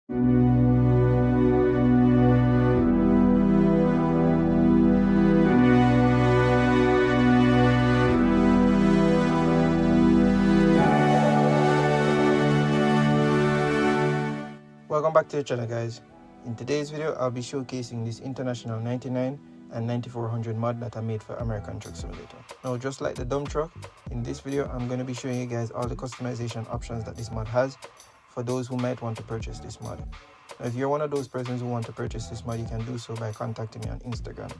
Welcome back to the channel, guys. In today's video, I'll be showcasing this International 99 and 9400 mod that I made for American Truck Simulator. Now, just like the dump truck, in this video, I'm going to be showing you guys all the customization options that this mod has for those who might want to purchase this mod. Now, if you're one of those persons who want to purchase this mod, you can do so by contacting me on Instagram.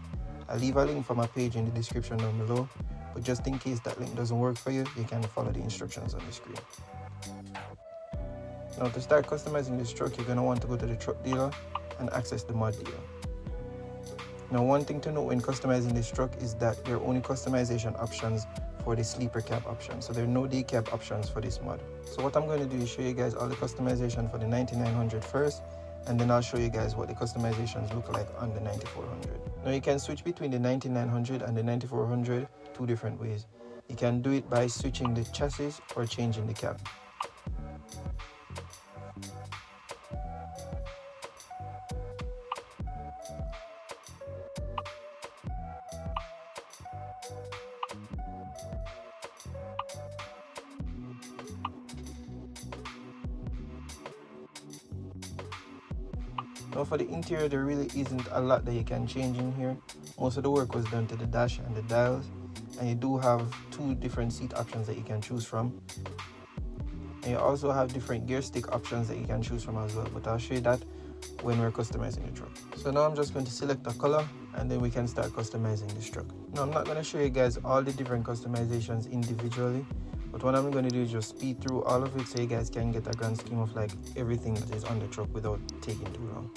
I'll leave a link for my page in the description down below, but just in case that link doesn't work for you, you can follow the instructions on the screen. Now, to start customizing this truck, you're going to want to go to the truck dealer and access the mod dealer. Now, one thing to note when customizing this truck is that there are only customization options for the sleeper cab option. So there are no day cab options for this mod. So what I'm going to do is show you guys all the customization for the 9900 first, and then I'll show you guys what the customizations look like on the 9400. Now, you can switch between the 9900 and the 9400 two different ways. You can do it by switching the chassis or changing the cab. Now, for the interior, there really isn't a lot that you can change in here. Most of the work was done to the dash and the dials, and you do have two different seat options that you can choose from. And you also have different gear stick options that you can choose from as well, but I'll show you that when we're customizing the truck. So now I'm just going to select a color, and then we can start customizing this truck. Now, I'm not going to show you guys all the different customizations individually, but what I'm going to do is just speed through all of it so you guys can get a grand scheme of like everything that is on the truck without taking too long.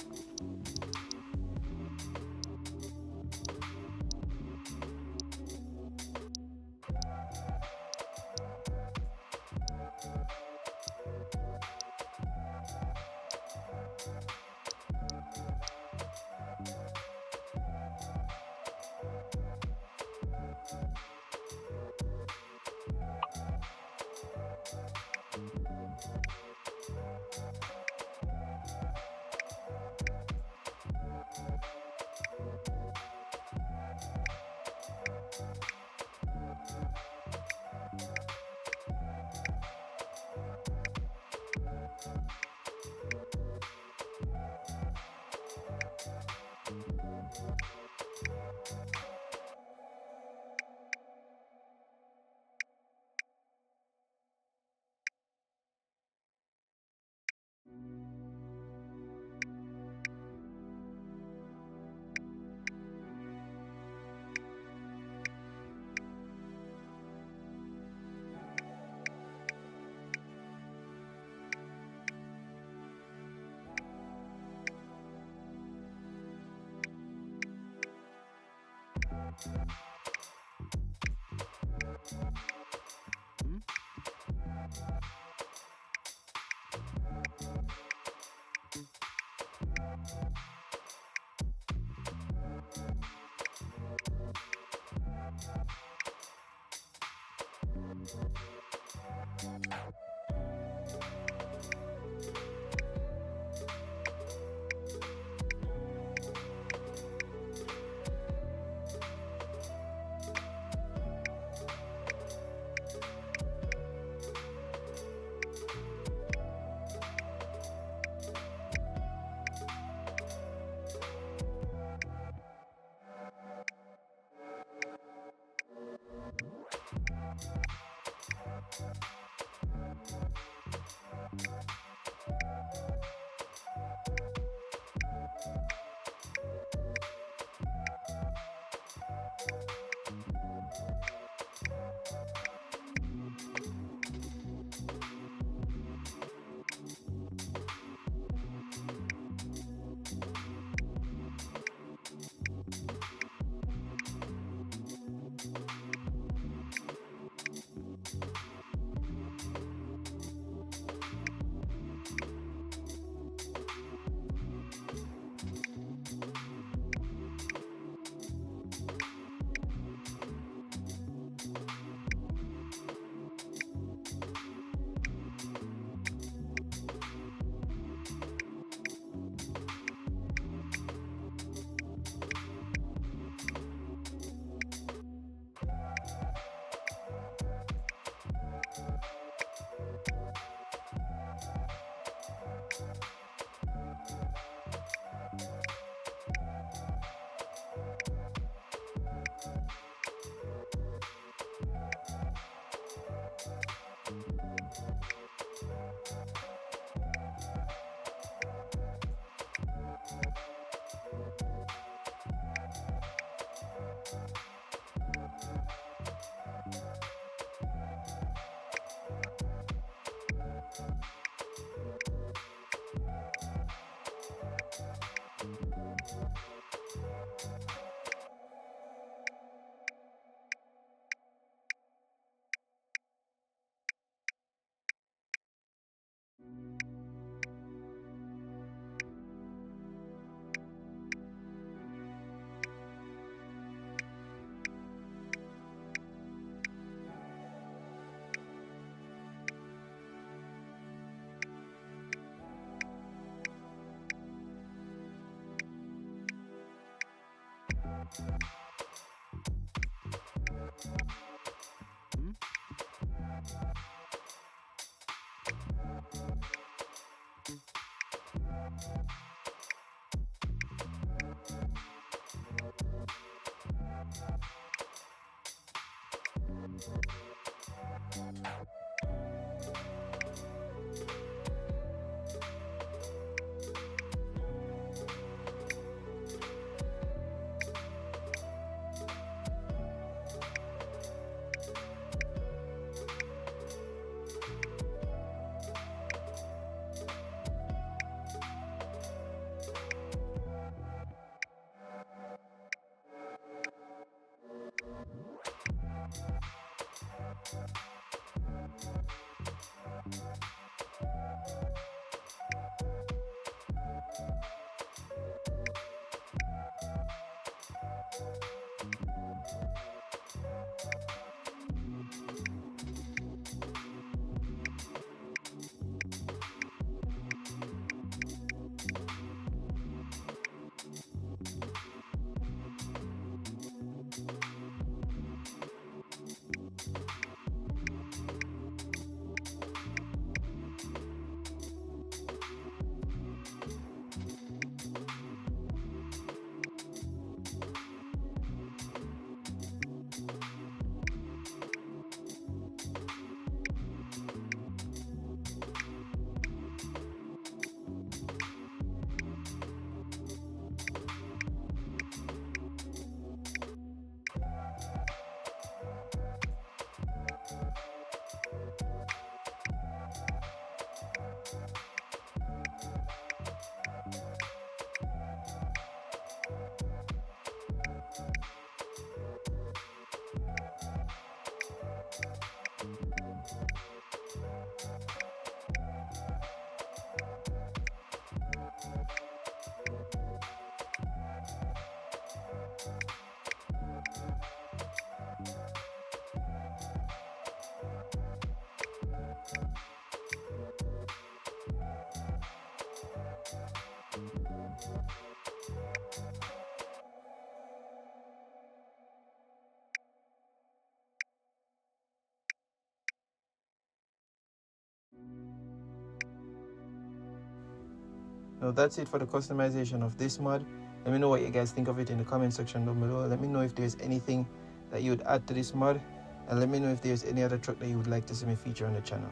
Now that's it for the customization of this mod. Let me know what you guys think of it in the comment section down below. Let me know if there's anything that you would add to this mod, and let me know if there's any other truck that you would like to see me feature on the channel.